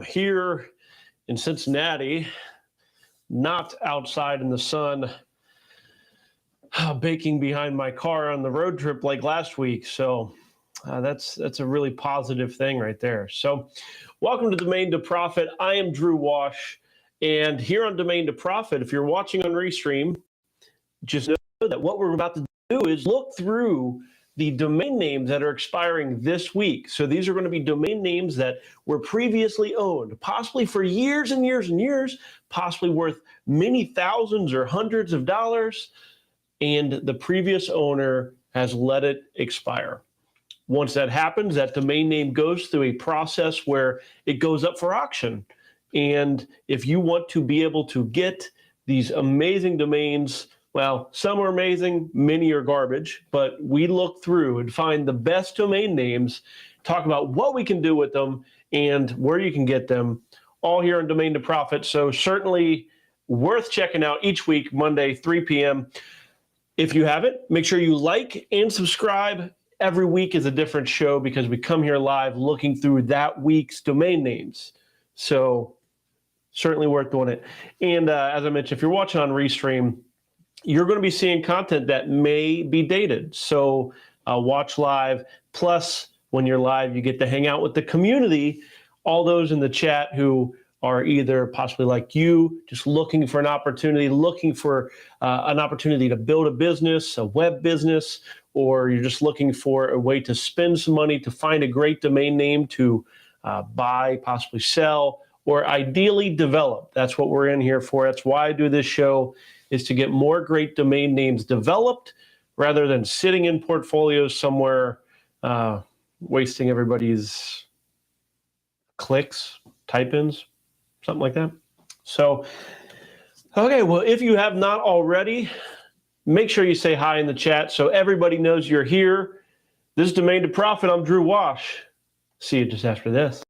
here in Cincinnati, not outside in the sun, baking behind my car on the road trip like last week. So that's a really positive thing right there. So welcome to Domain to Profit. I am Drew Wash, and here on Domain to Profit, if you're watching on Restream, just know that what we're about to do is look through the domain names that are expiring this week. So these are going to be domain names that were previously owned, possibly for years and years and years, possibly worth many thousands or hundreds of dollars, and the previous owner has let it expire. Once that happens, that domain name goes through a process where it goes up for auction. And if you want to be able to get these amazing domains, well, some are amazing, many are garbage, but we look through and find the best domain names, talk about what we can do with them and where you can get them, all here on Domain to Profit. So certainly worth checking out each week, Monday, 3 p.m. If you haven't, make sure you like and subscribe. Every week is a different show because we come here live looking through that week's domain names. So certainly worth doing it. And as I mentioned, if you're watching on Restream, you're going to be seeing content that may be dated. So watch live. Plus, when you're live, you get to hang out with the community, all those in the chat who are either possibly like you, just looking for an opportunity, to build a business, a web business, or you're just looking for a way to spend some money to find a great domain name to buy, possibly sell, or ideally develop. That's what we're in here for. That's why I do this show, is to get more great domain names developed rather than sitting in portfolios somewhere, wasting everybody's clicks, type-ins, something like that. So, okay, well, if you have not already, make sure you say hi in the chat so everybody knows you're here. This is Domain to Profit. I'm Drew Wash. See you just after this.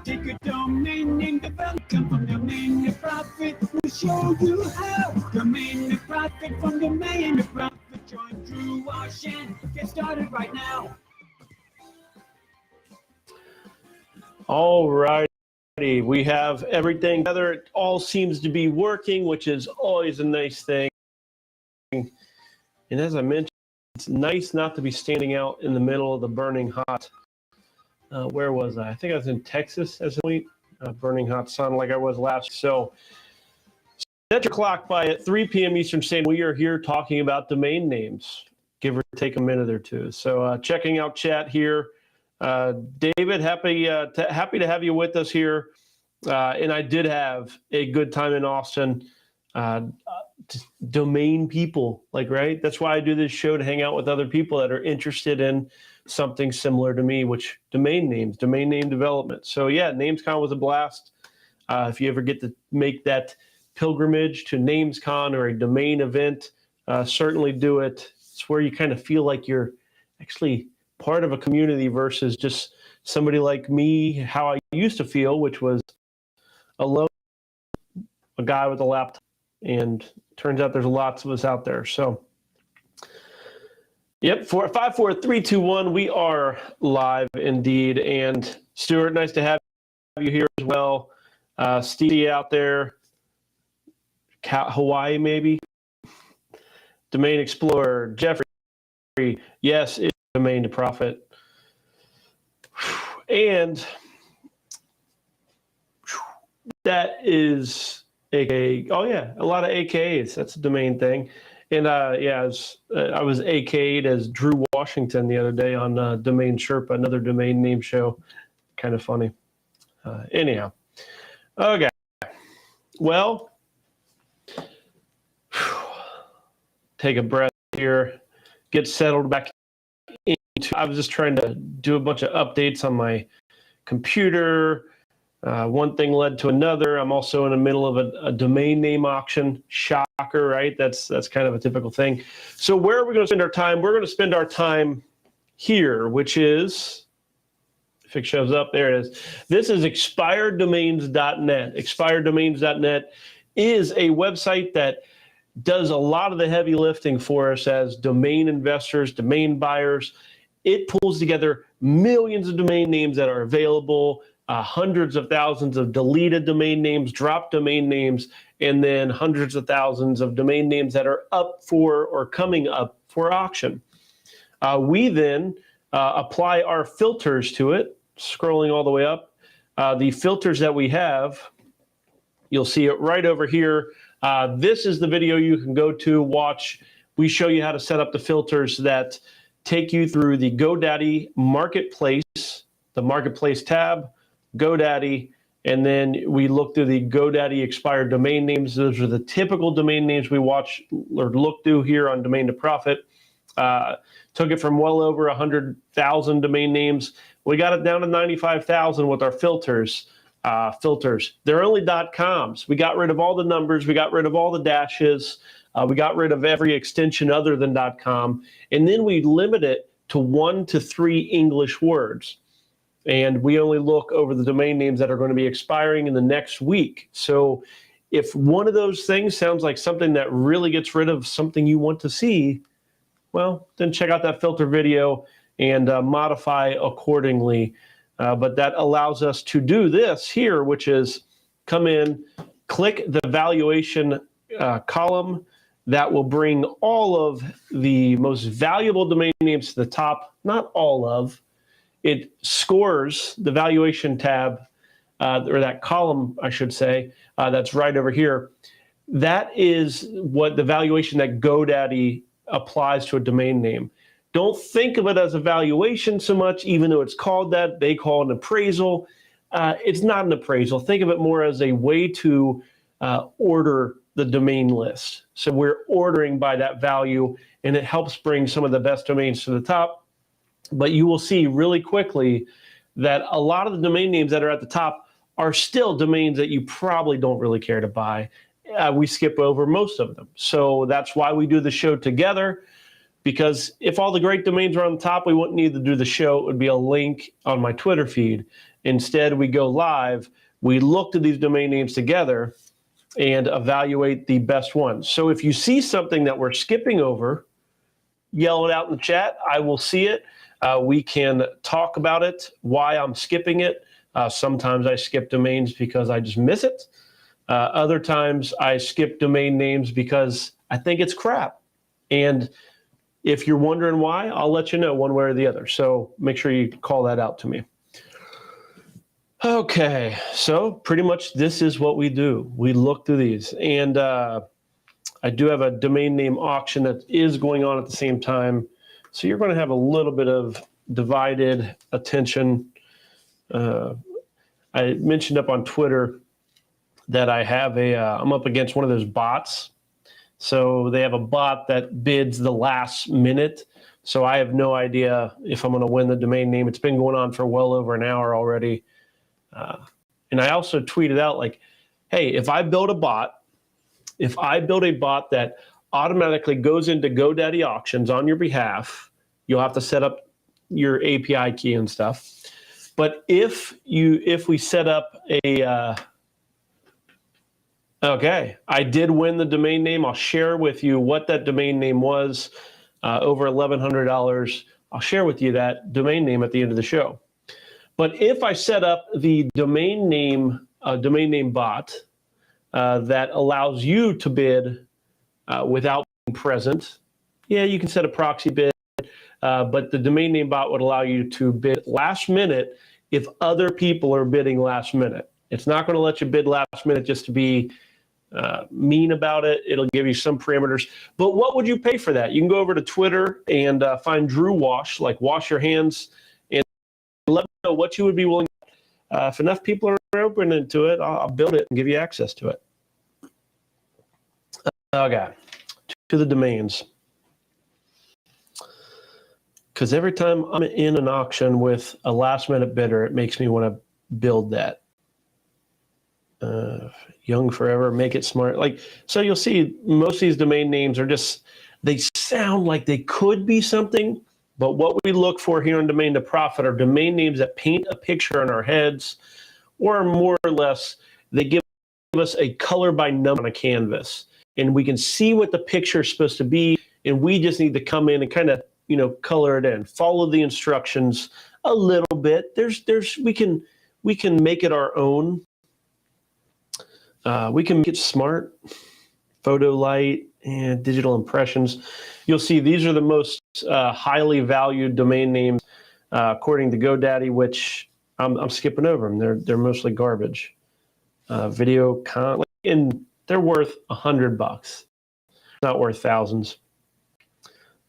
Take a domain name development from Domain to Profit. We'll show you how. Domain to Profit from Domain to Profit. Join Drew Wash and get started right now. All righty, we have everything together. It all seems to be working, which is always a nice thing. And as I mentioned, it's nice not to be standing out in the middle of the burning hot. Where was I? I think I was in Texas as a point, burning hot sun like I was last. So set your clock by at 3 p.m. Eastern Standard. We are here talking about domain names, give or take a minute or two. So checking out chat here. David, happy to have you with us here. And I did have a good time in Austin. Domain people, right? That's why I do this show, to hang out with other people that are interested in something similar to me, which domain names, domain name development. So yeah, NamesCon was a blast. If you ever get to make that pilgrimage to NamesCon or a domain event, certainly do it. It's where you kind of feel like you're actually part of a community versus just somebody like me, how I used to feel, which was alone, a guy with a laptop. And turns out there's lots of us out there. So yep, 5, 4, 3, 2, 1. We are live indeed. And Stuart, nice to have you here as well. Stevie out there, Hawaii maybe. Domain Explorer, Jeffrey. Yes, it's Domain to Profit. And that is AKA. Oh yeah, a lot of AKAs. That's a domain thing. And yeah, I was AK'd as Drew Washington the other day on Domain Sherpa, another domain name show. Kind of funny. Anyhow, okay. Well, take a breath here. Get settled back into. I was just trying to do a bunch of updates on my computer. One thing led to another. I'm also in the middle of a domain name auction. Shocker, right? That's kind of a typical thing. So where are we going to spend our time? We're going to spend our time here, which is, if it shows up, there it is. This is expireddomains.net. Expireddomains.net is a website that does a lot of the heavy lifting for us as domain investors, domain buyers. It pulls together millions of domain names that are available, hundreds of thousands of deleted domain names, dropped domain names, and then hundreds of thousands of domain names that are up for or coming up for auction. We then apply our filters to it, scrolling all the way up. The filters that we have, you'll see it right over here. This is the video you can go to watch. We show you how to set up the filters that take you through the GoDaddy Marketplace, the Marketplace tab, GoDaddy, and then we look through the GoDaddy expired domain names. Those are the typical domain names we watch or look through here on Domain to Profit. Took it from well over 100,000 domain names. We got it down to 95,000 with our filters. They're only .coms. We got rid of all the numbers. We got rid of all the dashes. We got rid of every extension other than .com. And then we limit it to 1 to 3 English words. And we only look over the domain names that are going to be expiring in the next week. So if one of those things sounds like something that really gets rid of something you want to see, well, then check out that filter video and modify accordingly. But that allows us to do this here, which is come in, click the valuation column. That will bring all of the most valuable domain names to the top, not all of. It scores the valuation tab, or that column, I should say, that's right over here. That is what the valuation that GoDaddy applies to a domain name. Don't think of it as a valuation so much, even though it's called that. They call it an appraisal. It's not an appraisal. Think of it more as a way to order the domain list. So we're ordering by that value, and it helps bring some of the best domains to the top. But you will see really quickly that a lot of the domain names that are at the top are still domains that you probably don't really care to buy. We skip over most of them. So that's why we do the show together, because if all the great domains are on the top, we wouldn't need to do the show. It would be a link on my Twitter feed. Instead, we go live. We look at these domain names together and evaluate the best ones. So if you see something that we're skipping over, yell it out in the chat. I will see it. We can talk about it, why I'm skipping it. Sometimes I skip domains because I just miss it. Other times I skip domain names because I think it's crap. And if you're wondering why, I'll let you know one way or the other. So make sure you call that out to me. Okay, so pretty much this is what we do. We look through these. And I do have a domain name auction that is going on at the same time. So you're going to have a little bit of divided attention. I mentioned up on Twitter that I have I'm up against one of those bots. So they have a bot that bids the last minute. So I have no idea if I'm going to win the domain name. It's been going on for well over an hour already. And I also tweeted out like, hey, if I build a bot that automatically goes into GoDaddy auctions on your behalf, you'll have to set up your API key and stuff. But if we set up okay, I did win the domain name. I'll share with you what that domain name was, over $1,100. I'll share with you that domain name at the end of the show. But if I set up the domain name bot that allows you to bid without being present, yeah, you can set a proxy bid, but the domain name bot would allow you to bid last minute if other people are bidding last minute. It's not going to let you bid last minute just to be mean about it. It'll give you some parameters. But what would you pay for that? You can go over to Twitter and find Drew Wash, like wash your hands, and let me know what you would be willing to. If enough people are open to it, I'll build it and give you access to it. Okay, to the domains. Because every time I'm in an auction with a last minute bidder, it makes me want to build that. Young forever, make it smart. Like, so you'll see most of these domain names are just, they sound like they could be something, but what we look for here in Domain to Profit are domain names that paint a picture in our heads, or more or less, they give us a color by number on a canvas. and we can see what the picture is supposed to be, and we just need to come in and kind of, color it in, follow the instructions a little bit. We can make it our own. We can make it smart, photo light, and digital impressions. You'll see these are the most highly valued domain names according to GoDaddy, which I'm skipping over them. They're mostly garbage. Video and they're worth $100, not worth thousands.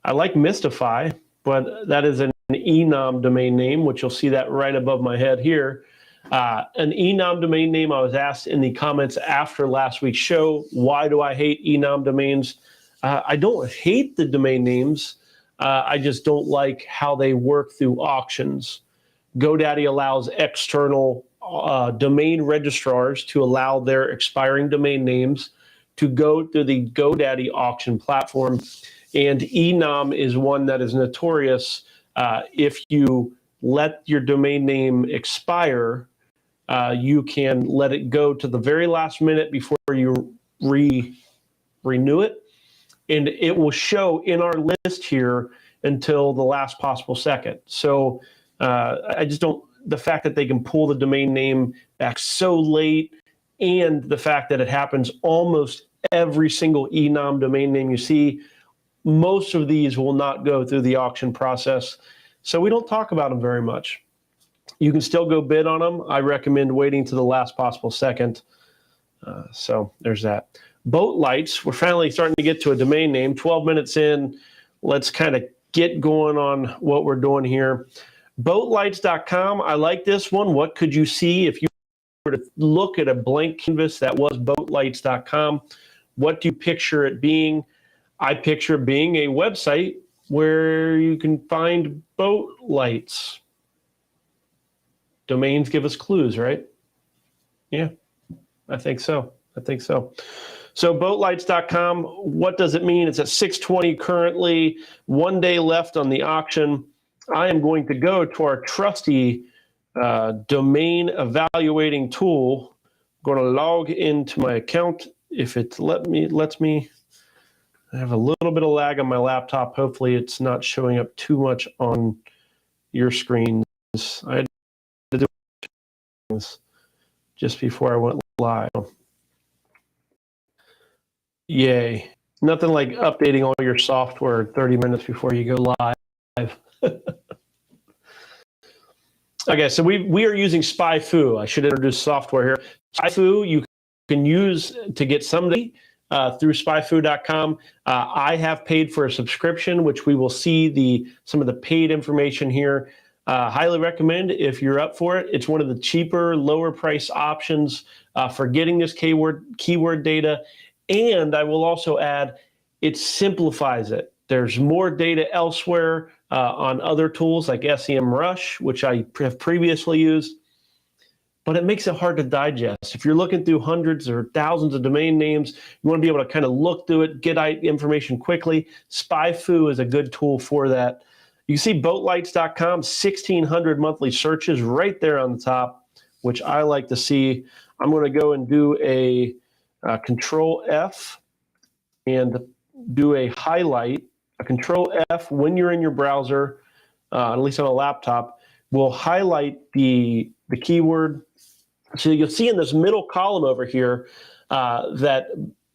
I like Mystify, but that is an enom domain name, which you'll see that right above my head here. An enom domain name, I was asked in the comments after last week's show, why do I hate enom domains? I don't hate the domain names. I just don't like how they work through auctions. GoDaddy allows external domain registrars to allow their expiring domain names to go through the GoDaddy auction platform. And enom is one that is notorious. If you let your domain name expire, you can let it go to the very last minute before you renew it. And it will show in our list here until the last possible second. So I just don't, the fact that they can pull the domain name back so late, and the fact that it happens almost every single enom domain name you see, most of these will not go through the auction process. So we don't talk about them very much. You can still go bid on them. I recommend waiting to the last possible second. So there's that. Boat Lights, we're finally starting to get to a domain name. 12 minutes in, let's kind of get going on what we're doing here. Boatlights.com, I like this one. What could you see if you were to look at a blank canvas that was boatlights.com? What do you picture it being? I picture it being a website where you can find boat lights. Domains give us clues, right? Yeah, I think so. So boatlights.com, what does it mean? It's at 6:20 currently, 1 day left on the auction. I am going to go to our trusty domain evaluating tool. I'm going to log into my account. If it lets me. I have a little bit of lag on my laptop. Hopefully it's not showing up too much on your screens. I had to do this just before I went live. Yay. Nothing like updating all your software 30 minutes before you go live. Okay, so we are using SpyFu. I should introduce software here. SpyFu you can use to get somebody through spyfu.com. I have paid for a subscription, which we will see some of the paid information here. Highly recommend if you're up for it. It's one of the cheaper, lower price options for getting this keyword data. And I will also add, it simplifies it. There's more data elsewhere on other tools like SEMrush, which I have previously used, but it makes it hard to digest. If you're looking through hundreds or thousands of domain names, you want to be able to kind of look through it, get information quickly. SpyFu is a good tool for that. You see boatlights.com, 1,600 monthly searches right there on the top, which I like to see. I'm going to go and do a Control F and do a highlight. A Control F when you're in your browser, at least on a laptop, will highlight the keyword. So you'll see in this middle column over here that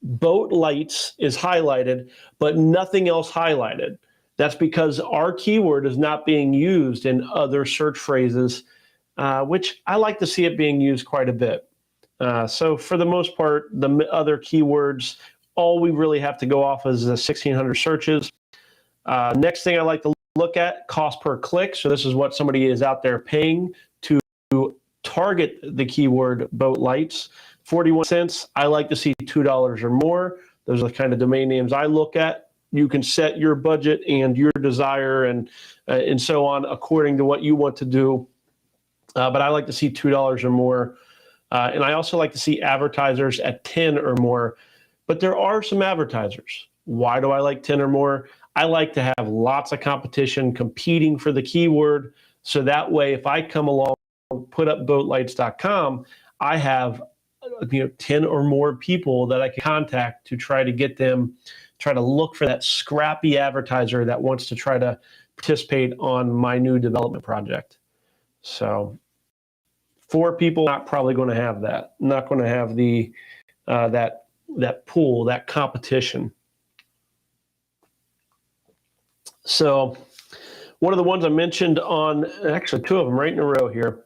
boat lights is highlighted, but nothing else highlighted. That's because our keyword is not being used in other search phrases, which I like to see it being used quite a bit. So for the most part, the other keywords, all we really have to go off is the 1,600 searches. Next thing I like to look at, cost per click. So this is what somebody is out there paying to target the keyword boat lights. 41 cents. I like to see $2 or more. Those are the kind of domain names I look at. You can set your budget and your desire and so on according to what you want to do. But I like to see $2 or more. And I also like to see advertisers at 10 or more. But there are some advertisers. Why do I like 10 or more? I like to have lots of competition competing for the keyword. So that way, if I come along, put up boatlights.com, I have 10 or more people that I can contact to try to get them, try to look for that scrappy advertiser that wants to try to participate on my new development project. So 4 people, not probably going to have that. Not going to have the that pool, that competition. So one of the ones I mentioned on, actually 2 of them right in a row here,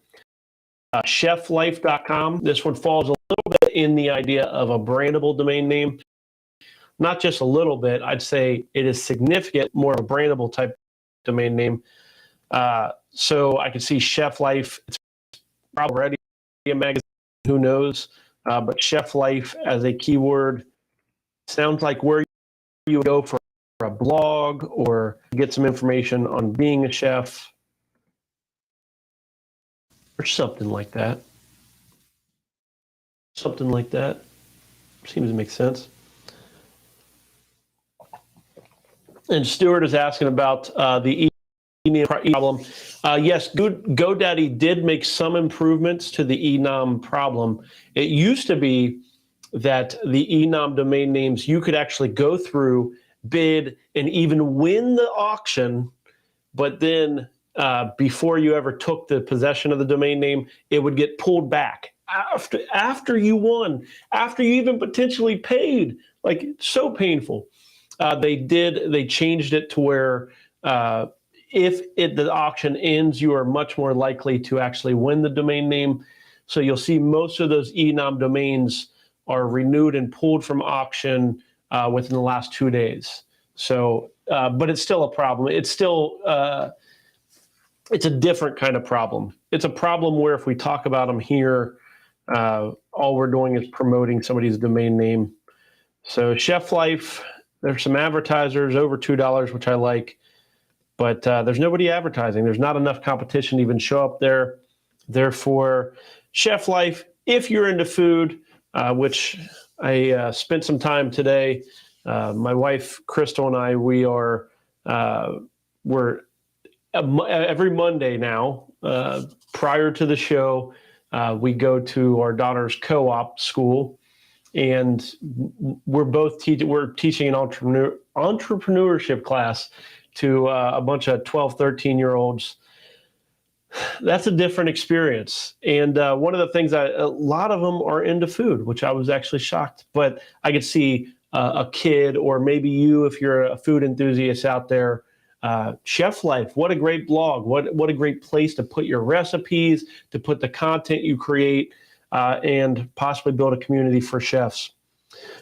cheflife.com. This one falls a little bit in the idea of a brandable domain name. Not just a little bit, I'd say it is significant, more of a brandable type domain name. So I can see Chef Life, it's probably already a magazine, who knows? But Chef Life as a keyword sounds like where you would go for a blog or get some information on being a chef or something like that. Something like that seems to make sense. And Stuart is asking about the problem. Yes, GoDaddy did make some improvements to the enum problem. It used to be that the enum domain names, you could actually go through, bid, and even win the auction, but then before you ever took the possession of the domain name, it would get pulled back after you won, after you even potentially paid. Like, so painful. They changed it to where if the auction ends, you are much more likely to actually win the domain name. So you'll see most of those enum domains are renewed and pulled from auction within the last 2 days. So, but it's still a problem. It's still, it's a different kind of problem. It's a problem where if we talk about them here, all we're doing is promoting somebody's domain name. So Chef Life, there's some advertisers over $2, which I like, but there's nobody advertising. There's not enough competition to even show up there. Therefore, Chef Life, if you're into food, which I spent some time today, my wife Crystal and I, we're every Monday now, prior to the show, we go to our daughter's co-op school, and we're teaching an entrepreneurship class to a bunch of 12, 13-year-olds. That's a different experience. And one of the things, a lot of them are into food, which I was actually shocked. But I could see a kid, or maybe you, if you're a food enthusiast out there, Chef Life, what a great blog. What a great place to put your recipes, to put the content you create, and possibly build a community for chefs.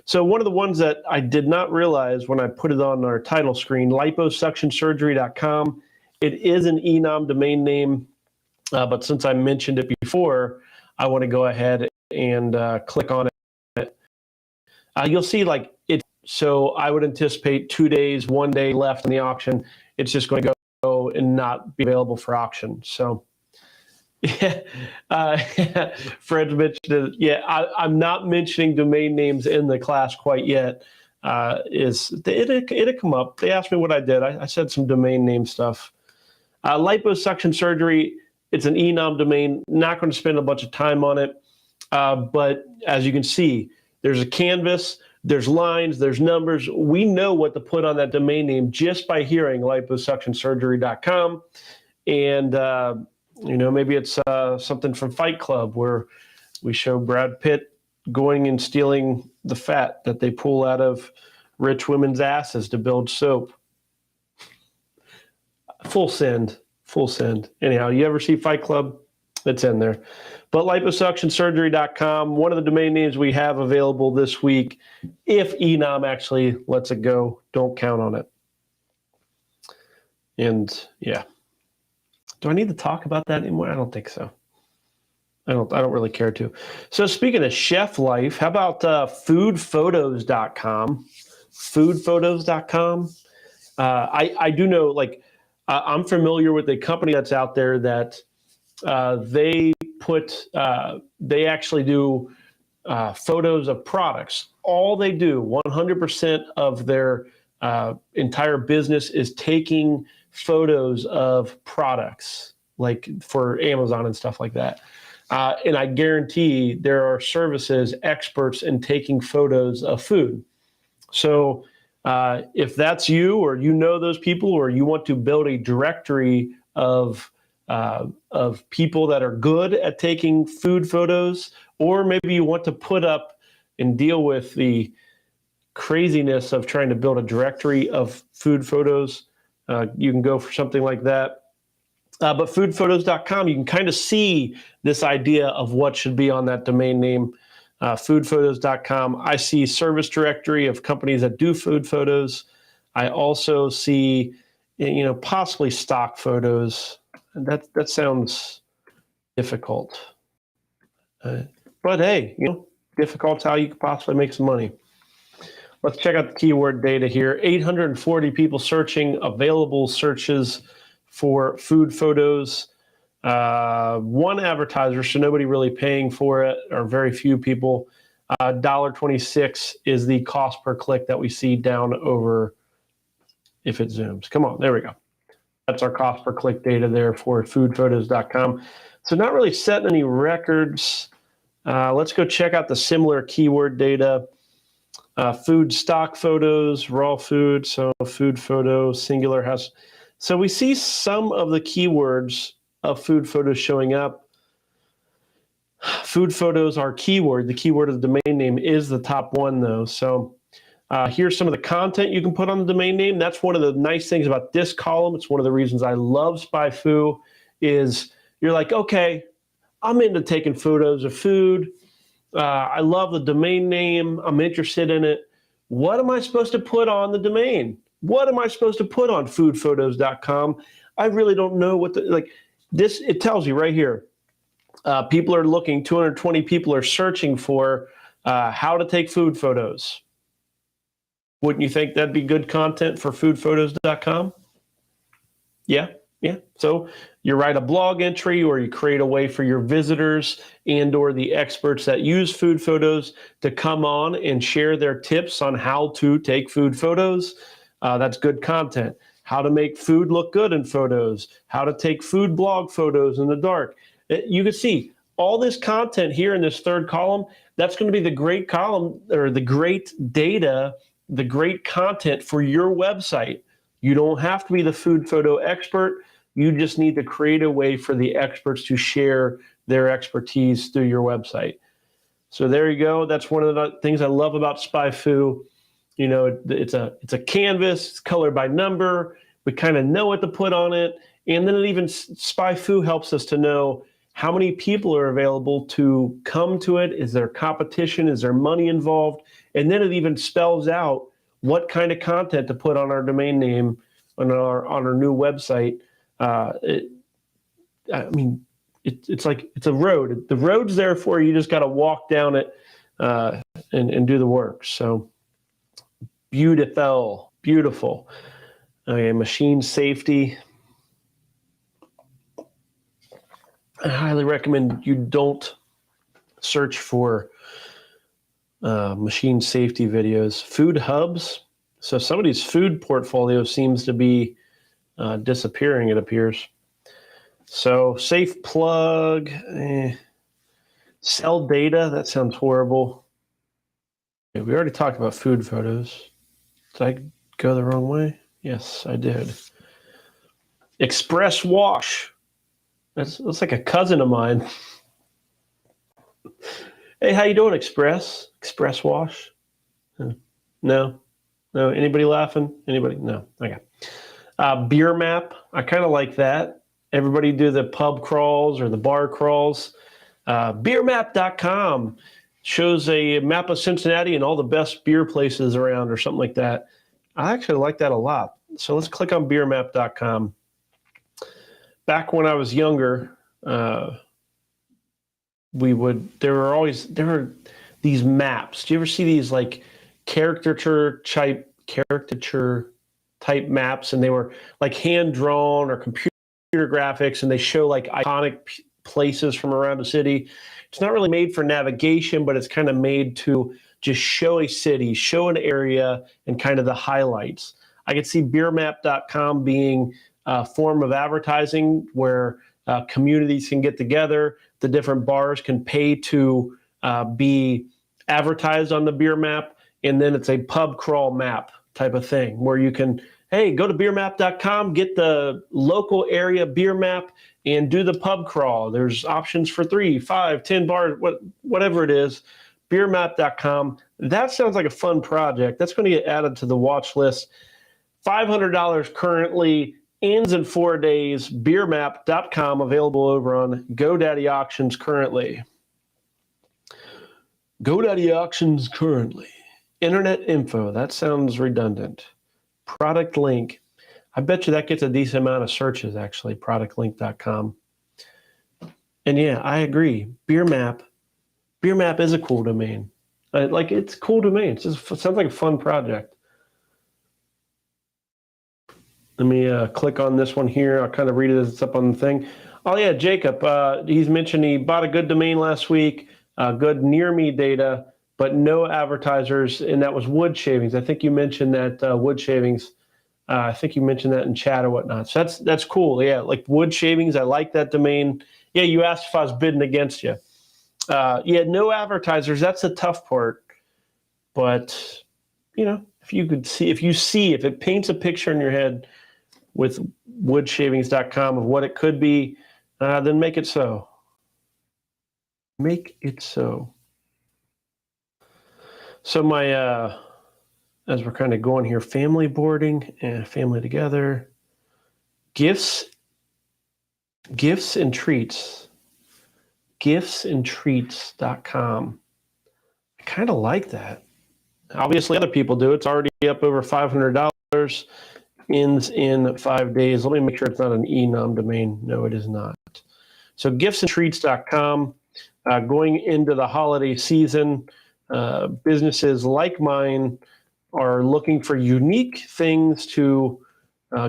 So one of the ones that I did not realize when I put it on our title screen, liposuctionsurgery.com. It is an enum domain name, but since I mentioned it before, I want to go ahead and click on it. You'll see like it. So I would anticipate 2 days, 1 day left in the auction. It's just going to go and not be available for auction. So yeah, Fred mentioned it. Yeah, I'm not mentioning domain names in the class quite yet. It'll come up. They asked me what I did. I said some domain name stuff. Liposuction surgery, it's an enum domain. Not going to spend a bunch of time on it. But as you can see, there's a canvas, there's lines, there's numbers. We know what to put on that domain name just by hearing liposuctionsurgery.com. And, maybe it's something from Fight Club where we show Brad Pitt going and stealing the fat that they pull out of rich women's asses to build soap. Full send. Anyhow, you ever see Fight Club? It's in there. But liposuctionsurgery.com, one of the domain names we have available this week. If enum actually lets it go, don't count on it. And yeah. Do I need to talk about that anymore? I don't think so. I don't really care to. So speaking of Chef Life, how about foodphotos.com? Foodphotos.com. I do know, like, I'm familiar with a company that's out there that they actually do photos of products. All they do, 100% of their entire business is taking photos of products, like for Amazon and stuff like that. And I guarantee there are services experts in taking photos of food. So if that's you, or you know those people, or you want to build a directory of people that are good at taking food photos, or maybe you want to put up and deal with the craziness of trying to build a directory of food photos, you can go for something like that. But foodphotos.com, you can kind of see this idea of what should be on that domain name. Foodphotos.com. I see service directory of companies that do food photos. I also see, possibly stock photos. That sounds difficult. But hey, difficult's how you could possibly make some money. Let's check out the keyword data here. 840 people searching, available searches for food photos. One advertiser, so nobody really paying for it, or very few people. $1.26 is the cost per click that we see down over, if it zooms. Come on, there we go. That's our cost per click data there for foodphotos.com. So not really setting any records. Let's go check out the similar keyword data. Food stock photos, raw food, so food photo, singular has. So we see some of the keywords of food photos showing up. Food photos are keyword. The keyword of the domain name is the top one, though. So here's some of the content you can put on the domain name. That's one of the nice things about this column. It's one of the reasons I love SpyFu is you're like, okay, I'm into taking photos of food. I love the domain name. I'm interested in it. What am I supposed to put on the domain? What am I supposed to put on foodphotos.com? I really don't know what this, it tells you right here. People are looking, 220 people are searching for how to take food photos. Wouldn't you think that'd be good content for foodphotos.com? Yeah. So you write a blog entry, or you create a way for your visitors and or the experts that use food photos to come on and share their tips on how to take food photos. That's good content. How to make food look good in photos, how to take food blog photos in the dark. You can see all this content here in this third column. That's going to be the great column, or the great data, the great content for your website. You don't have to be the food photo expert. You just need to create a way for the experts to share their expertise through your website. So there you go. That's one of the things I love about SpyFu. It's a canvas, it's colored by number. We kind of know what to put on it. And then SpyFu helps us to know how many people are available to come to it. Is there competition? Is there money involved? And then it even spells out what kind of content to put on our domain name on our new website. It's like it's a road. The road's there for you. You just got to walk down it and do the work. So beautiful. Okay, machine safety. I highly recommend you don't search for machine safety videos. Food hubs. So somebody's food portfolio seems to be disappearing, it appears. So safe plug, sell data, that sounds horrible. Okay, we already talked about food photos. Did I go the wrong way? Yes, I did. Express wash. That's like a cousin of mine. Hey, how you doing, Express? Express wash? No? Anybody laughing? Anybody? No. Okay. Beer map. I kind of like that. Everybody do the pub crawls or the bar crawls. Beermap.com shows a map of Cincinnati and all the best beer places around, or something like that. I actually like that a lot. So let's click on beermap.com. Back when I was younger, there were these maps. Do you ever see these like caricature type maps, and they were like hand drawn or computer graphics, and they show like iconic places from around the city. It's not really made for navigation, but it's kind of made to just show a city, show an area, and kind of the highlights. I could see beermap.com being a form of advertising where Communities can get together. The different bars can pay to be advertised on the beer map. And then it's a pub crawl map type of thing where you can, hey, go to beermap.com, get the local area beer map, and do the pub crawl. There's options for 3, 5, 10 bars, whatever it is. Beermap.com. That sounds like a fun project. That's going to get added to the watch list. $500 currently, ends in 4 days. Beermap.com, available over on GoDaddy Auctions currently. GoDaddy Auctions currently. Internet info, that sounds redundant. Product link. I bet you that gets a decent amount of searches, actually, productlink.com. And yeah, I agree. Beer map is a cool domain. It's a cool domain. It sounds like a fun project. Let me click on this one here. I'll kind of read it as it's up on the thing. Oh yeah, Jacob, he's mentioned he bought a good domain last week, good near me data, but no advertisers, and that was wood shavings. I think you mentioned that wood shavings. I think you mentioned that in chat or whatnot. So that's cool. Yeah, like wood shavings. I like that domain. Yeah, you asked if I was bidding against you. Yeah, no advertisers. That's the tough part. But if it paints a picture in your head with woodshavings.com of what it could be, then make it so. Make it so. So my as we're kind of going here, family boarding and family together, gifts and treats, giftsandtreats.com. I kind of like that. Obviously, other people do. It's already up over $500. Ends in 5 days. Let me make sure it's not an enum domain. No, it is not. So giftsandtreats.com. Going into the holiday season, businesses like mine are looking for unique things to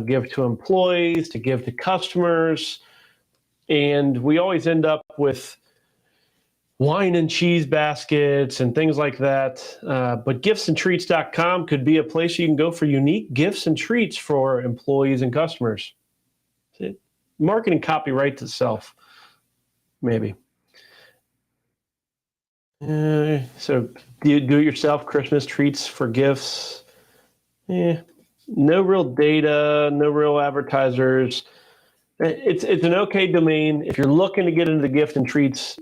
give to employees, to give to customers. And we always end up with wine and cheese baskets and things like that. But giftsandtreats.com could be a place you can go for unique gifts and treats for employees and customers. Marketing copy writes itself, maybe. So do it yourself Christmas treats for gifts. No real data, no real advertisers. It's an okay domain. If you're looking to get into the gift and treats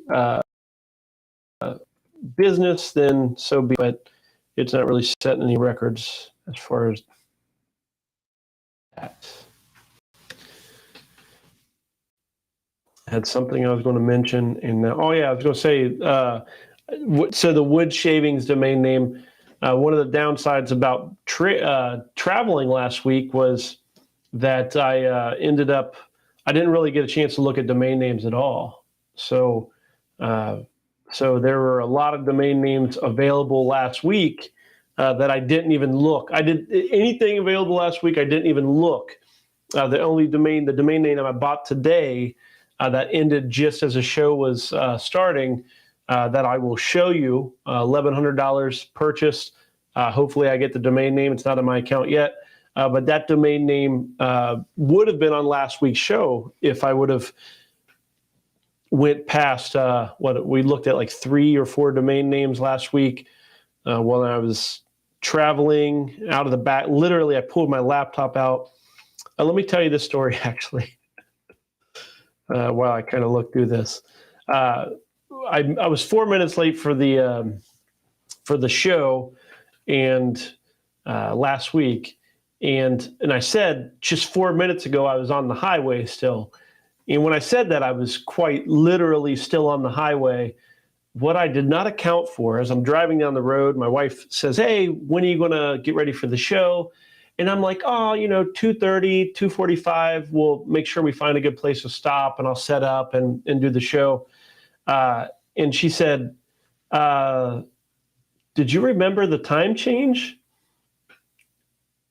business, then so be it. But it's not really setting any records as far as that. I had something I was going to mention, and I was going to say. So the wood shavings domain name. One of the downsides about traveling last week was that I didn't really get a chance to look at domain names at all. So there were a lot of domain names available last week that I didn't even look. Anything available last week, I didn't even look. The domain name I bought today that ended just as the show was starting, that I will show you, $1,100 purchased. Hopefully I get the domain name. It's not in my account yet. But that domain name would have been on last week's show if I would have went past what we looked at, like 3 or 4 domain names last week while I was traveling out of the back. Literally, I pulled my laptop out. Let me tell you this story, actually, while I kind of look through this. I was 4 minutes late for the show and last week, and I said just 4 minutes ago I was on the highway still. And when I said that, I was quite literally still on the highway. What I did not account for, as I'm driving down the road, my wife says, "Hey, when are you going to get ready for the show?" And I'm like, 2:30, 2:45, we'll make sure we find a good place to stop, and I'll set up and do the show. And she said, "Did you remember the time change?"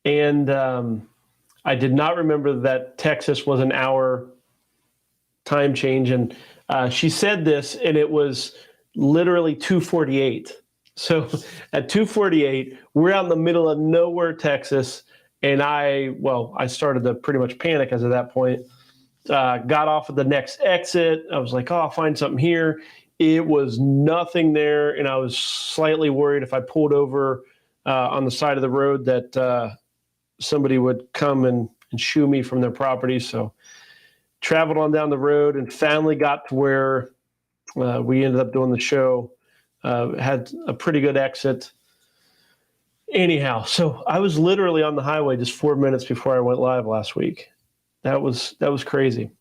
And I did not remember that Texas was an hour time change. And she said this, and it was literally 2:48. So at 2:48, we're out in the middle of nowhere, Texas. And I started to pretty much panic as of that point. got off at the next exit. I was like, oh, I'll find something here. It was nothing there, and I was slightly worried if I pulled over on the side of the road that somebody would come and shoo me from their property. So traveled on down the road and finally got to where we ended up doing the show. Had a pretty good exit. Anyhow, so I was literally on the highway just 4 minutes before I went live last week. That was crazy.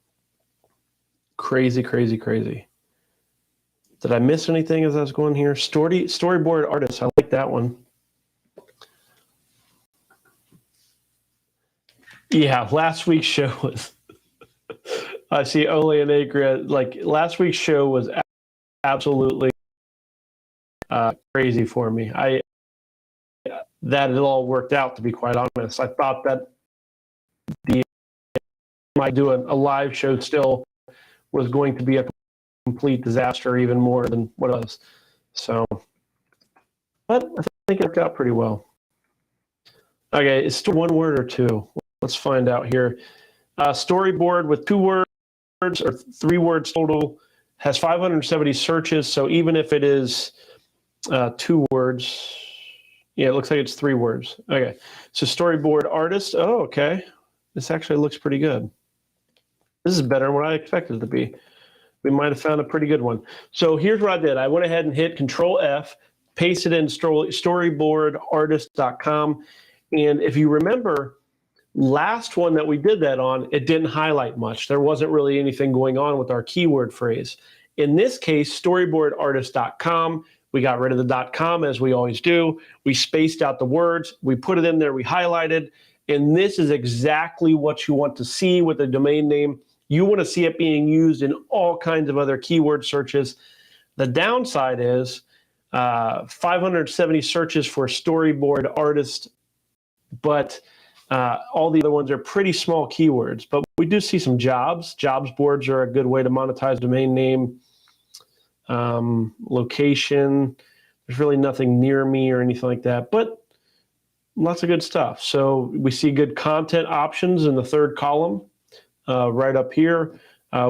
Crazy. Did I miss anything as I was going here? Storyboard artist. I like that one. Yeah, last week's show was. I see Ole and Agra. Like last week's show was absolutely crazy for me. That it all worked out, to be quite honest. I thought that my doing a live show still was going to be a complete disaster, even more than what it was. So, but I think it worked out pretty well. Okay, it's still one word or two. Let's find out here. Storyboard with 2 words or 3 words total has 570 searches. So even if it is 2 words, yeah, it looks like it's 3 words. Okay, so storyboard artist. Oh, okay. This actually looks pretty good. This is better than what I expected it to be. We might have found a pretty good one. So here's what I did. I went ahead and hit Control F, pasted in storyboardartist.com. And if you remember, last one that we did that on, it didn't highlight much. There wasn't really anything going on with our keyword phrase. In this case, storyboardartist.com, we got rid of the .com as we always do. We spaced out the words. We put it in there. We highlighted. And this is exactly what you want to see with a domain name. You want to see it being used in all kinds of other keyword searches. The downside is 570 searches for storyboard artist, but all the other ones are pretty small keywords. But we do see some jobs. Jobs boards are a good way to monetize domain name. Location, there's really nothing near me or anything like that, but lots of good stuff. So we see good content options in the 3rd column right up here.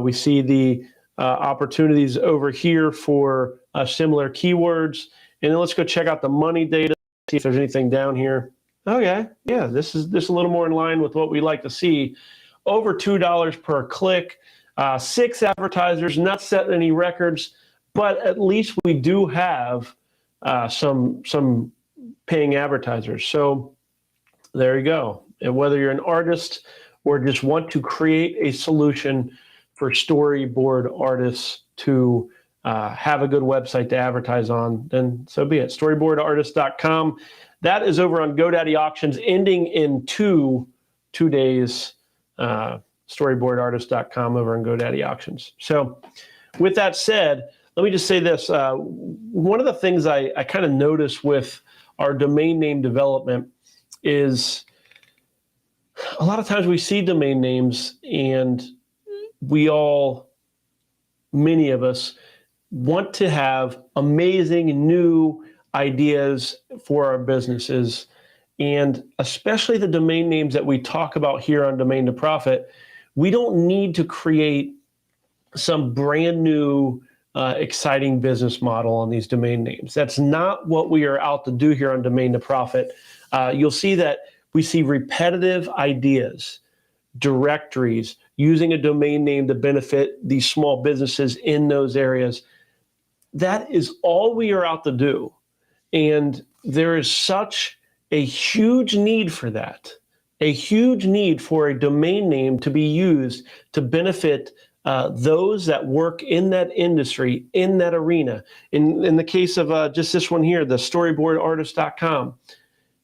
We see the opportunities over here for similar keywords. And then let's go check out the money data, see if there's anything down here. Okay, yeah, this is a little more in line with what we like to see. Over $2 per click, 6 advertisers, not setting any records, but at least we do have some paying advertisers. So there you go. And whether you're an artist or just want to create a solution for storyboard artists to have a good website to advertise on, then so be it. Storyboardartist.com. That is over on GoDaddy Auctions, ending in two days. Storyboardartist.com over on GoDaddy Auctions. So with that said, let me just say this. One of the things I kind of notice with our domain name development is a lot of times we see domain names and many of us want to have amazing new ideas for our businesses. And especially the domain names that we talk about here on Domain to Profit, we don't need to create some brand new exciting business model on these domain names. That's not what we are out to do here on Domain to Profit. You'll see that we see repetitive ideas, directories, using a domain name to benefit these small businesses in those areas. That is all we are out to do. And there is such a huge need for that, a huge need for a domain name to be used to benefit those that work in that industry, in that arena. In the case of just this one here, the storyboardartist.com,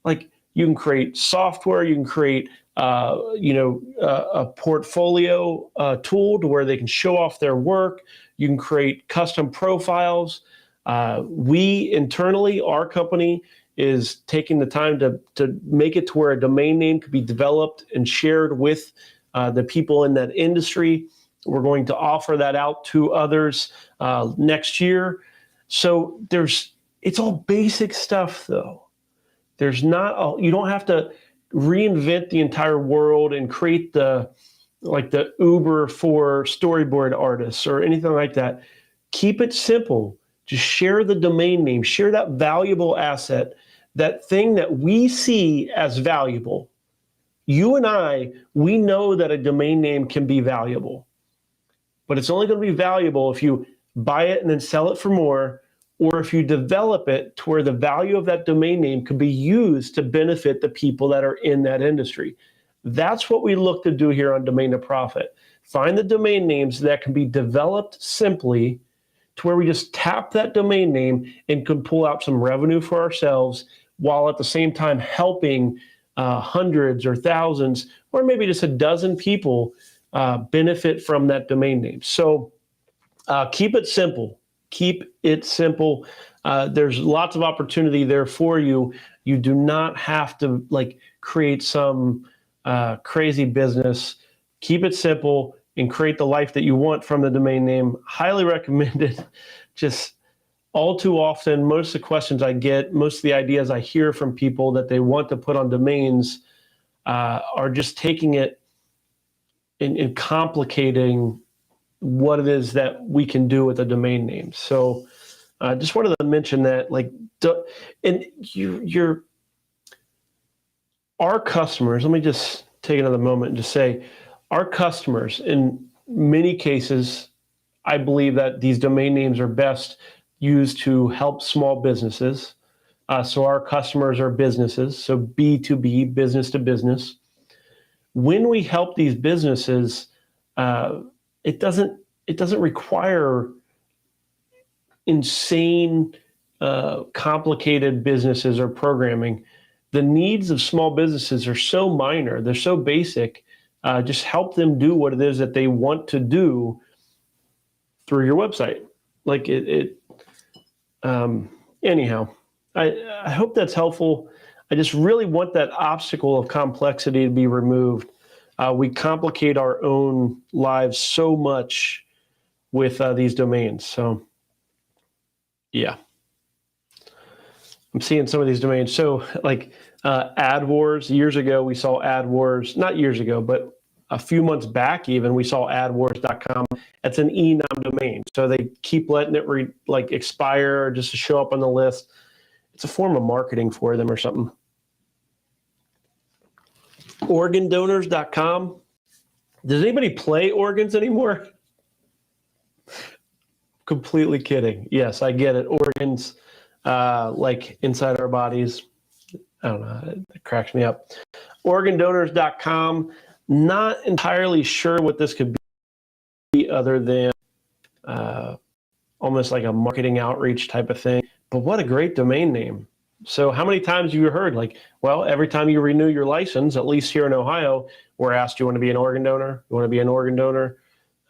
like you can create software, you can create a portfolio tool to where they can show off their work. You can create custom profiles. We internally, our company is taking the time to make it to where a domain name could be developed and shared with the people in that industry. We're going to offer that out to others next year. So it's all basic stuff though. You don't have to reinvent the entire world and create the like the Uber for storyboard artists or anything like that. Keep it simple. Just share the domain name, share that valuable asset, that thing that we see as valuable. You and I, we know that a domain name can be valuable, but it's only going to be valuable if you buy it and then sell it for more, or if you develop it to where the value of that domain name could be used to benefit the people that are in that industry. That's what we look to do here on Domain to Profit. Find the domain names that can be developed simply to where we just tap that domain name and can pull out some revenue for ourselves while at the same time helping hundreds or thousands or maybe just a dozen people benefit from that domain name. So keep it simple. Keep it simple. There's lots of opportunity there for you. You do not have to create some crazy business. Keep it simple and create the life that you want from the domain name. Highly recommended. Just all too often, most of the questions I get, most of the ideas I hear from people that they want to put on domains are just taking it and complicating what it is that we can do with a domain name. So I just wanted to mention that, our customers, let me just take another moment and just say, our customers, in many cases, I believe that these domain names are best used to help small businesses. So our customers are businesses, so B2B, business to business. When we help these businesses, it doesn't require insane, complicated businesses or programming. The needs of small businesses are so minor, they're so basic. Just help them do what it is that they want to do through your website. Anyhow, I hope that's helpful. I just really want that obstacle of complexity to be removed. We complicate our own lives so much with these domains. So, yeah. I'm seeing some of these domains. So, AdWars, years ago, we saw AdWars, not years ago, but a few months back even, we saw AdWars.com. That's an enum domain. So they keep letting it expire just to show up on the list. It's a form of marketing for them or something. Organdonors.com. Does anybody play organs anymore? Completely kidding. Yes, I get it. Organs, inside our bodies. I don't know. It cracks me up. Organdonors.com. Not entirely sure what this could be other than almost like a marketing outreach type of thing. But what a great domain name. So how many times have you heard, every time you renew your license, at least here in Ohio, we're asked, you want to be an organ donor? You want to be an organ donor?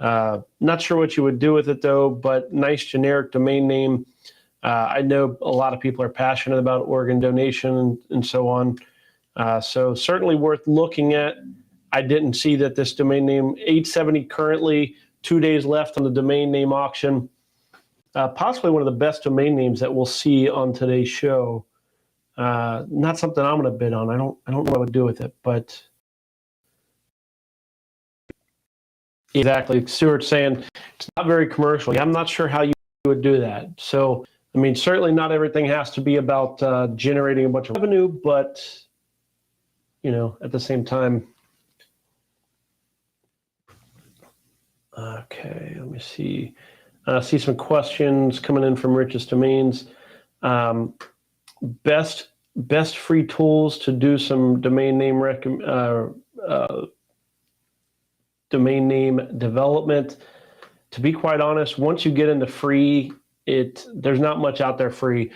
Not sure what you would do with it, though, but nice generic domain name. I know a lot of people are passionate about organ donation and so on. So certainly worth looking at. I didn't see that this domain name, 870 currently, 2 days left on the domain name auction. Possibly one of the best domain names that we'll see on today's show. Not something I'm going to bid on. I don't know what I would do with it, but exactly. Stuart's saying it's not very commercial. I'm not sure how you would do that. So, certainly not everything has to be about generating a bunch of revenue, but at the same time. Okay, let me see. See some questions coming in from Richest Domains. Best free tools to do some domain name development. To be quite honest, once you get into free, there's not much out there free.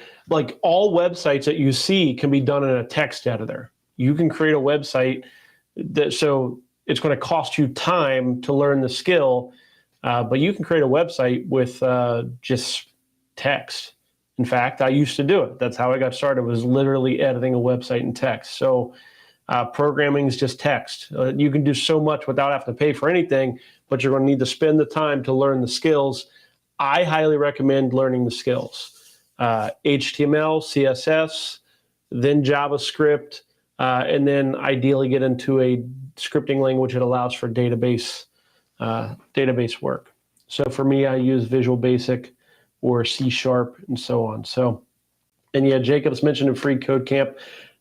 All websites that you see can be done in a text editor. You can create a website so it's going to cost you time to learn the skill, but you can create a website with just text. In fact, I used to do it. That's how I got started, was literally editing a website in text. So programming is just text. You can do so much without having to pay for anything, but you're going to need to spend the time to learn the skills. I highly recommend learning the skills. HTML, CSS, then JavaScript, and then ideally get into a scripting language that allows for database work. So for me, I use Visual Basic or C# and so on. So, and yeah, Jacob's mentioned a free code camp.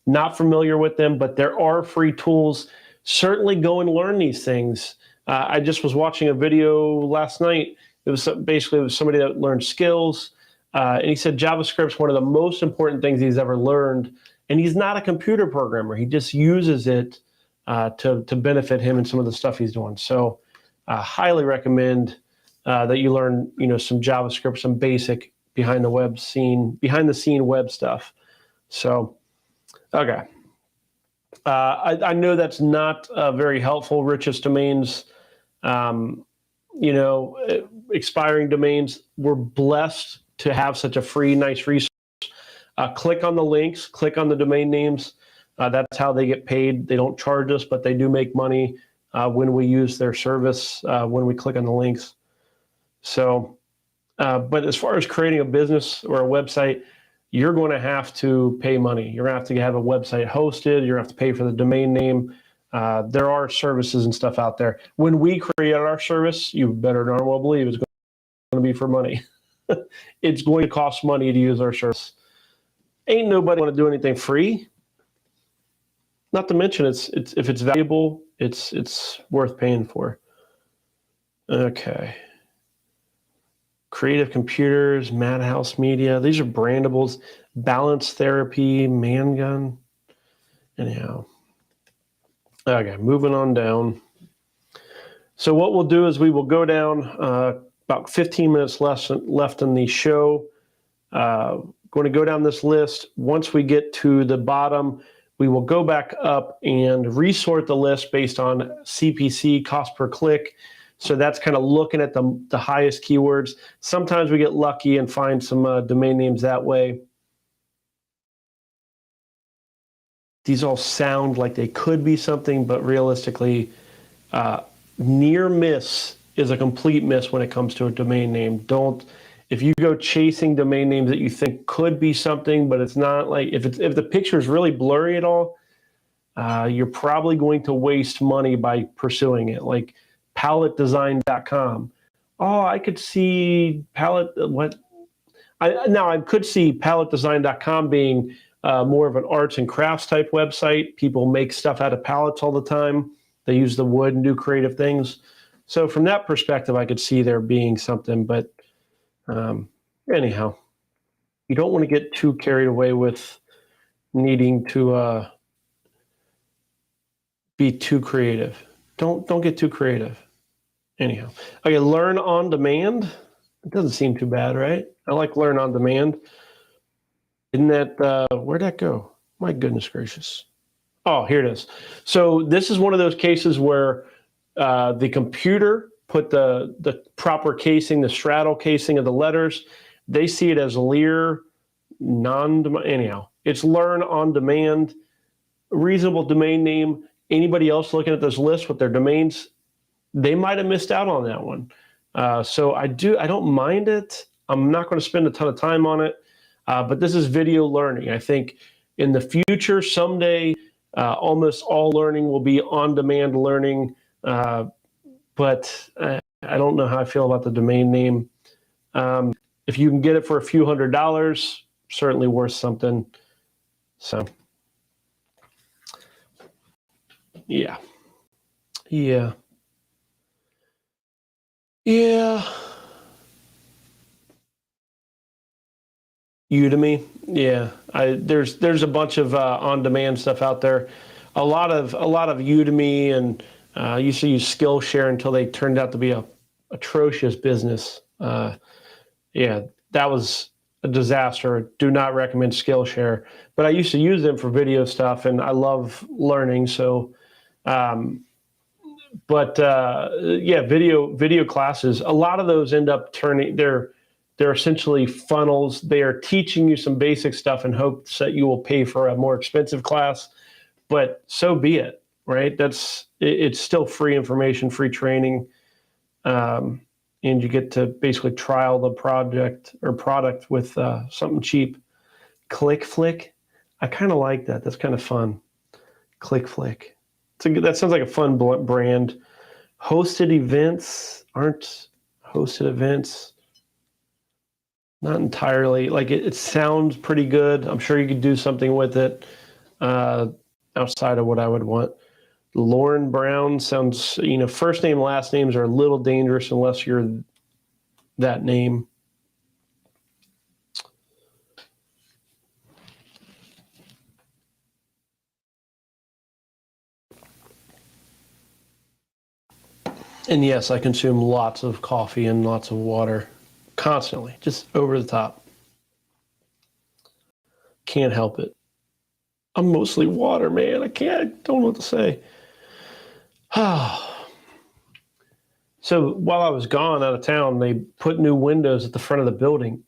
Not familiar with them, but there are free tools. Certainly go and learn these things. I just was watching a video last night. It was somebody that learned skills, and he said JavaScript's one of the most important things he's ever learned. And he's not a computer programmer. He just uses it to benefit him in some of the stuff he's doing. So highly recommend that you learn, some JavaScript, some basic behind the scene web stuff. So, okay. I know that's not very helpful, Richest Domains. Expiring domains. We're blessed to have such a free, nice resource. Click on the links, click on the domain names. That's how they get paid. They don't charge us, but they do make money when we use their service, when we click on the links. So, but as far as creating a business or a website, you're going to have to pay money. You're going to have a website hosted. You're going to have to pay for the domain name. There are services and stuff out there. When we create our service, you better darn well believe it's going to be for money. It's going to cost money to use our service. Ain't nobody want to do anything free. Not to mention, if it's valuable, it's worth paying for. Okay. Creative Computers, Madhouse Media. These are brandables. Balance Therapy, Mangun. Anyhow. Okay, moving on down. So what we'll do is we will go down about 15 minutes left in the show. Going to go down this list. Once we get to the bottom, we will go back up and resort the list based on CPC, cost per click. So that's kind of looking at the highest keywords. Sometimes we get lucky and find some domain names that way. These all sound like they could be something, but realistically, near miss is a complete miss when it comes to a domain name. If you go chasing domain names that you think could be something, but it's not, like if the picture is really blurry at all, you're probably going to waste money by pursuing it. Like palettedesign.com. Oh, I could see I could see palettedesign.com being more of an arts and crafts type website. People make stuff out of pallets all the time. They use the wood and do creative things. So from that perspective, I could see there being something, but anyhow, you don't want to get too carried away with needing to be too creative. Don't get too creative. Anyhow, okay, learn on demand. It doesn't seem too bad, right? I like learn on demand. Isn't that, where'd that go? My goodness gracious. Oh, here it is. So this is one of those cases where the computer put the proper casing, the straddle casing of the letters. They see it as Lear, anyhow, it's learn on demand, reasonable domain name. Anybody else looking at this list with their domains, they might have missed out on that one. So I don't mind it. I'm not going to spend a ton of time on it, but this is video learning. I think in the future, someday, almost all learning will be on-demand learning, but I don't know how I feel about the domain name. If you can get it for a few $100s, certainly worth something. So, yeah. Udemy, yeah. There's a bunch of on-demand stuff out there. A lot of Udemy, and I used to use Skillshare until they turned out to be a atrocious business. Yeah, that was a disaster. Do not recommend Skillshare. But I used to use them for video stuff, and I love learning. So, yeah, video classes. A lot of those end up they're essentially funnels. They are teaching you some basic stuff in hopes that you will pay for a more expensive class, but so be it, right? It's still free information, free training, and you get to basically trial the product with something cheap. ClickFlick, I kind of like that. That's kind of fun. ClickFlick. That sounds like a fun brand. Hosted events aren't hosted events. Not entirely. Like it sounds pretty good. I'm sure you could do something with it outside of what I would want. Lauren Brown sounds, first name, last names are a little dangerous unless you're that name. And yes, I consume lots of coffee and lots of water constantly, just over the top. Can't help it. I'm mostly water, man. I don't know what to say. So while I was gone out of town, they put new windows at the front of the building.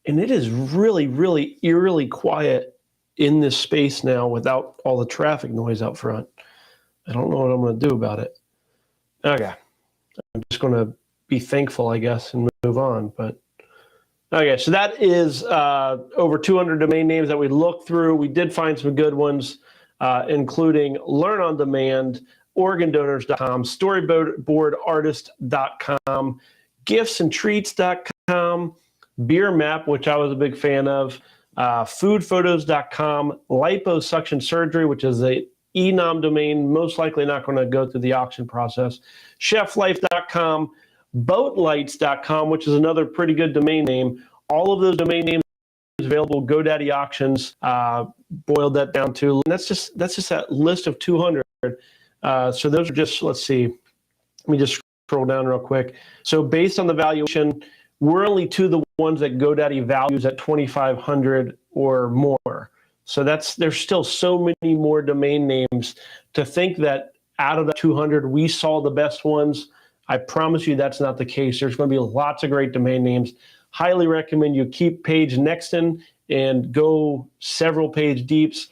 And it is really, really eerily quiet in this space now without all the traffic noise out front. I don't know what I'm going to do about it. Okay. I'm just going to be thankful, I guess, and move on. But okay, so that is over 200 domain names that we looked through. We did find some good ones, including Learn on Demand, OregonDonors.com, StoryboardArtist.com, GiftsAndTreats.com, Beer Map, which I was a big fan of, FoodPhotos.com, Liposuction Surgery, which is a eNom domain, most likely not going to go through the auction process, ChefLife.com, Boatlights.com, which is another pretty good domain name. All of those domain names available. GoDaddy auctions boiled that down to. And that's just that list of 200. So those are just, let's see. Let me just scroll down real quick. So based on the valuation, we're only to the ones that GoDaddy values at 2,500 or more. So there's still so many more domain names. To think that out of the 200, we saw the best ones, I promise you that's not the case. There's going to be lots of great domain names. Highly recommend you keep page Nexton and go several pages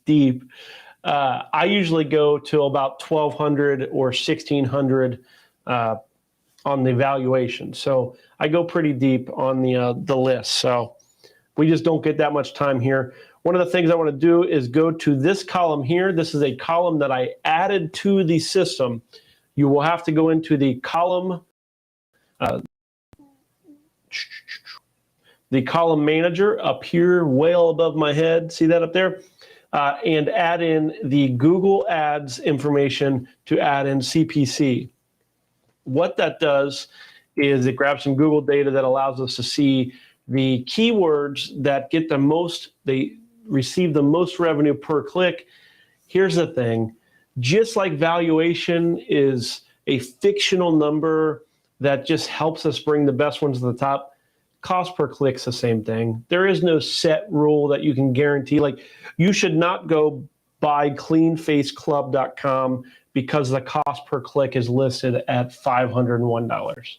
deep. I usually go to about 1,200 or 1,600 on the evaluation. So I go pretty deep on the list. So we just don't get that much time here. One of the things I want to do is go to this column here. This is a column that I added to the system. You will have to go into the column manager up here, way above my head. See that up there? And add in the Google Ads information to add in CPC. What that does is it grabs some Google data that allows us to see the keywords that get the most, they receive the most revenue per click. Here's the thing, just like valuation is a fictional number that just helps us bring the best ones to the top, cost per click's the same thing. There is no set rule that you can guarantee. Like, you should not go buy cleanfaceclub.com because the cost per click is listed at $501.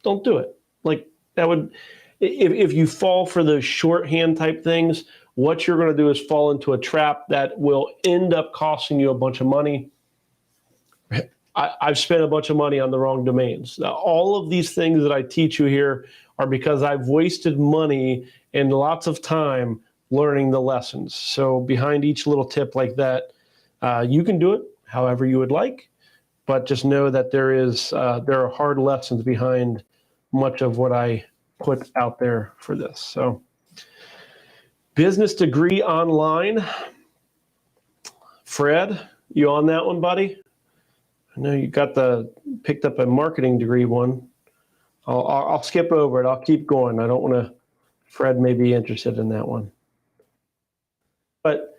Don't do it. Like, that would, if you fall for those shorthand type things, what you're going to do is fall into a trap that will end up costing you a bunch of money. I've spent a bunch of money on the wrong domains. Now, all of these things that I teach you here are because I've wasted money and lots of time learning the lessons. So behind each little tip like that, you can do it however you would like, but just know that there are hard lessons behind much of what I put out there for this. So business degree online. Fred, you on that one, buddy? I know you picked up a marketing degree one. I'll skip over it. I'll keep going. I don't want to, Fred may be interested in that one. But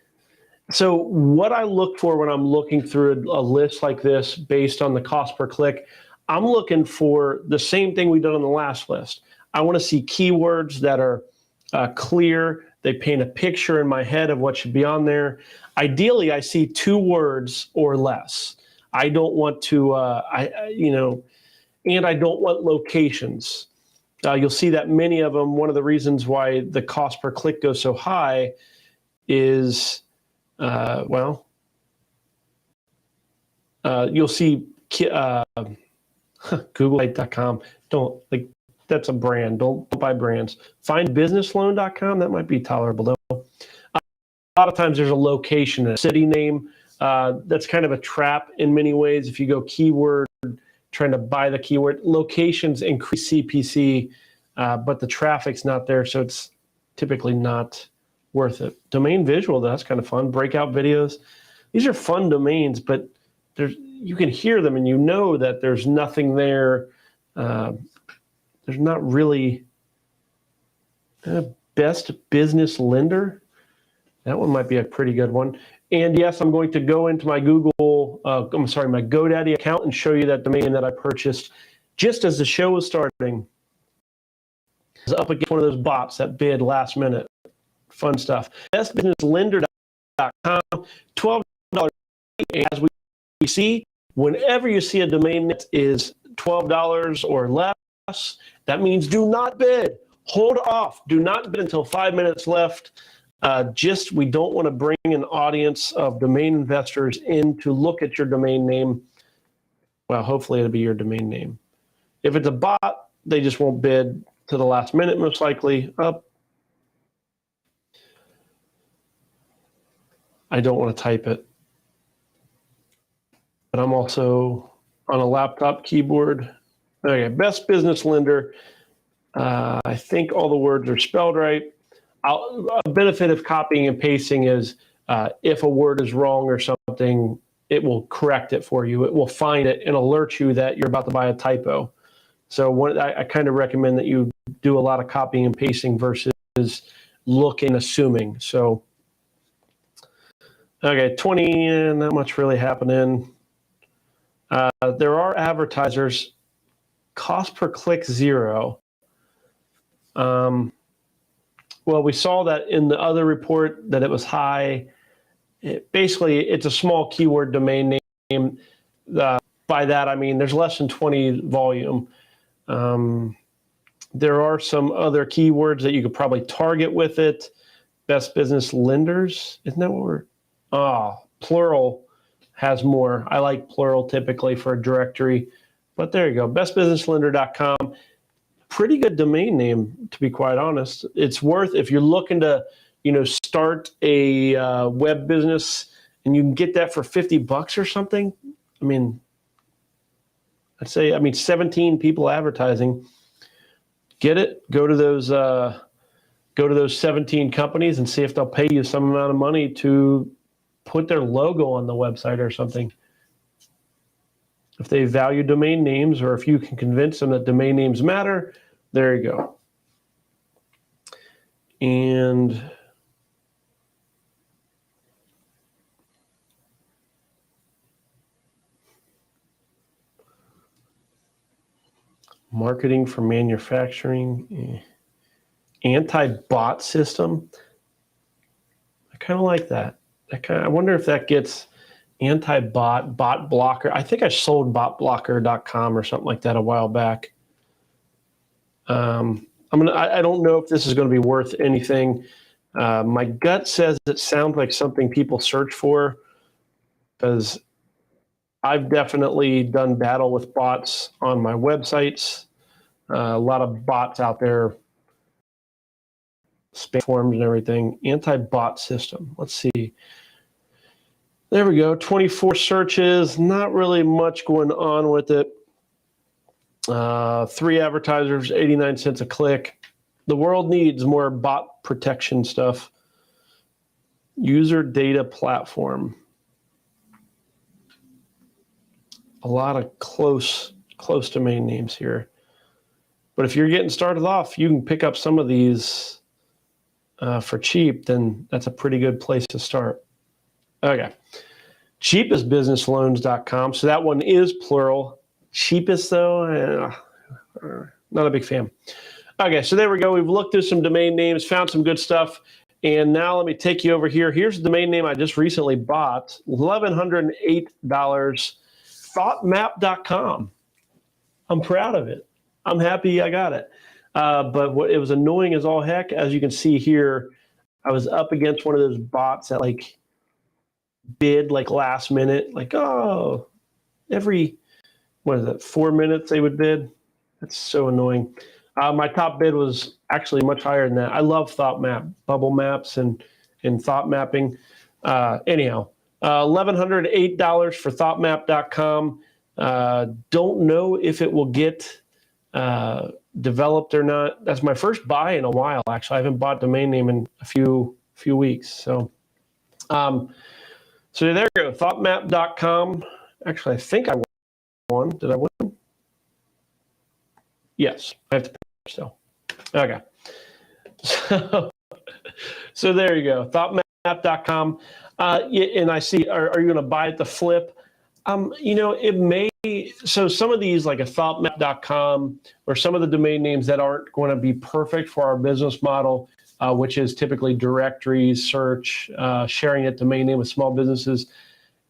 so what I look for when I'm looking through a list like this based on the cost per click, I'm looking for the same thing we did on the last list. I want to see keywords that are clear. They paint a picture in my head of what should be on there. Ideally, I see 2 words or less. I don't want to, and I don't want locations. You'll see that many of them, one of the reasons why the cost per click goes so high is, you'll see Google.com. That's a brand. Don't buy brands. Findbusinessloan.com, that might be tolerable though. lot of times there's a location, a city name. That's kind of a trap in many ways. If you go keyword, trying to buy the keyword, locations increase CPC, but the traffic's not there, so it's typically not worth it. Domain visual, that's kind of fun. Breakout videos. These are fun domains, but you can hear them and you know that there's nothing there. There's not really best business lender. That one might be a pretty good one. And yes, I'm going to go into my my GoDaddy account and show you that domain that I purchased just as the show was starting. It's up against one of those bots that bid last minute. Fun stuff. Bestbusinesslender.com, $12. As we see, whenever you see a domain that is $12 or less, that means do not bid. Hold off. Do not bid until 5 minutes left. We don't want to bring an audience of domain investors in to look at your domain name. Well, hopefully it'll be your domain name. If it's a bot, they just won't bid to the last minute, most likely. I don't want to type it. But I'm also on a laptop keyboard. Okay, Best Business Lender. I think all the words are spelled right. A benefit of copying and pasting is if a word is wrong or something, it will correct it for you. It will find it and alert you that you're about to buy a typo. So I kind of recommend that you do a lot of copying and pasting versus looking, assuming. So, okay, 20, not much really happening. There are advertisers, cost per click 0. Well, we saw that in the other report that it was high. Basically, it's a small keyword domain name. By that, I mean there's less than 20 volume. There are some other keywords that you could probably target with it. Best Business Lenders, isn't that what Plural has more. I like Plural typically for a directory, but there you go. Bestbusinesslender.com. Pretty good domain name, to be quite honest. It's worth, if you're looking to, start a web business and you can get that for $50 or something. I mean, I'd say, 17 people advertising. Get it. Go to those 17 companies and see if they'll pay you some amount of money to put their logo on the website or something. If they value domain names, or if you can convince them that domain names matter, there you go. And marketing for manufacturing, anti-bot system. I kind of like that. I wonder if that gets anti-bot, bot blocker. I think I sold botblocker.com or something like that a while back. I don't know if this is going to be worth anything. My gut says it sounds like something people search for, because I've definitely done battle with bots on my websites. A lot of bots out there, spam forms and everything. Anti-bot system. Let's see. There we go. 24 searches. Not really much going on with it. 3 advertisers, 89 cents a click. The world needs more bot protection stuff. User data platform. A lot of close domain names here. But if you're getting started off, you can pick up some of these for cheap, then that's a pretty good place to start. Okay. Cheapestbusinessloans.com. So that one is plural. Cheapest, though, not a big fan. Okay, so there we go. We've looked through some domain names, found some good stuff. And now let me take you over here. Here's the domain name I just recently bought, $1,108, thoughtmap.com. I'm proud of it. I'm happy I got it. But it was annoying as all heck. As you can see here, I was up against one of those bots that bid last minute, every, 4 minutes they would bid. That's so annoying. My top bid was actually much higher than that. I love ThoughtMap, bubble maps, and in thought mapping. Anyhow, $1,108 for thoughtmap.com. Don't know if it will get developed or not. That's my first buy in a while, actually. I haven't bought domain name in a few weeks. So so there you go, thoughtmap.com. Actually, I think I won. Did I win? Yes, I have to pay still. Okay. So there you go, thoughtmap.com. And I see, are you going to buy at the flip? It may, so some of these like a thoughtmap.com or some of the domain names that aren't going to be perfect for our business model, which is typically directories, search, sharing that domain name with small businesses.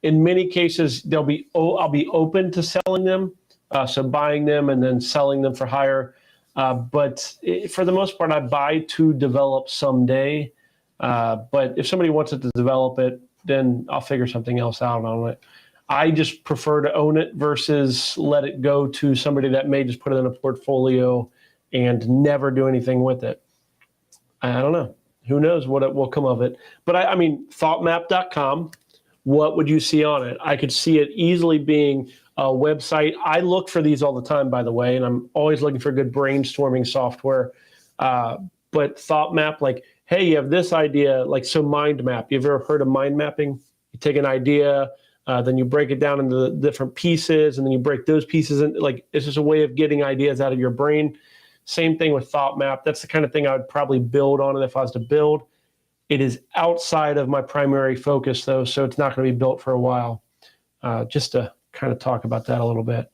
In many cases, I'll be open to selling them, so buying them and then selling them for higher. But for the most part, I buy to develop someday. But if somebody wants it to develop it, then I'll figure something else out on it. I just prefer to own it versus let it go to somebody that may just put it in a portfolio and never do anything with it. I don't know. Who knows what it will come of it. But I mean, thoughtmap.com, what would you see on it? I could see it easily being a website. I look for these all the time, by the way, and I'm always looking for good brainstorming software. But ThoughtMap, like, hey, you have this idea, like, so mind map. You've ever heard of mind mapping? You take an idea, then you break it down into the different pieces, and then you break those pieces in. Like, it's just a way of getting ideas out of your brain. Same thing with ThoughtMap. That's the kind of thing I would probably build on it if I was to build. It is outside of my primary focus, though, so it's not going to be built for a while. Just to kind of talk about that a little bit.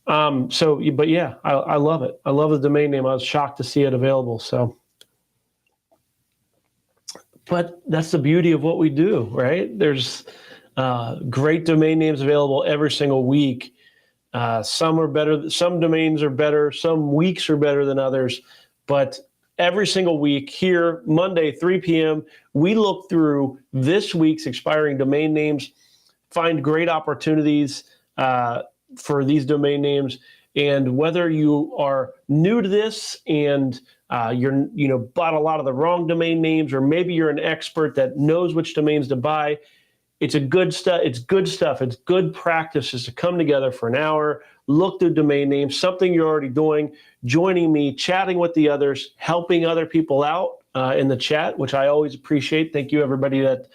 But yeah, I love it. I love the domain name. I was shocked to see it available. So, but that's the beauty of what we do, right? There's great domain names available every single week. Some are better. Some domains are better. Some weeks are better than others. But every single week here, Monday, 3 p.m., we look through this week's expiring domain names, find great opportunities for these domain names. And whether you are new to this and you're bought a lot of the wrong domain names, or maybe you're an expert that knows which domains to buy, it's good stuff. It's good practice just to come together for an hour, look through domain names, something you're already doing, joining me, chatting with the others, helping other people out in the chat, which I always appreciate. Thank you, everybody that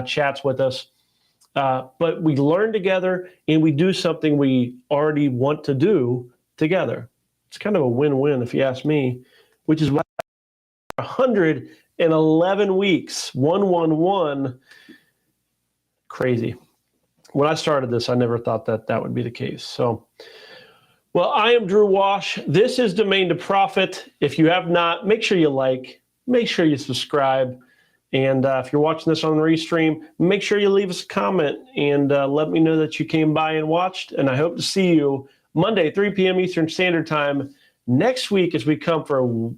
chats with us. But we learn together and we do something we already want to do together. It's kind of a win-win if you ask me, which is why 111 weeks, 111. Crazy. When I started this, I never thought that would be the case. So, well, I am Drew Wash. This is Domain to Profit. If you have not, make sure you like, make sure you subscribe. And if you're watching this on the restream, make sure you leave us a comment and let me know that you came by and watched. And I hope to see you Monday, 3 p.m. Eastern Standard Time next week as we come for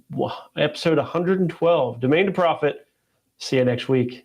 episode 112, Domain to Profit. See you next week.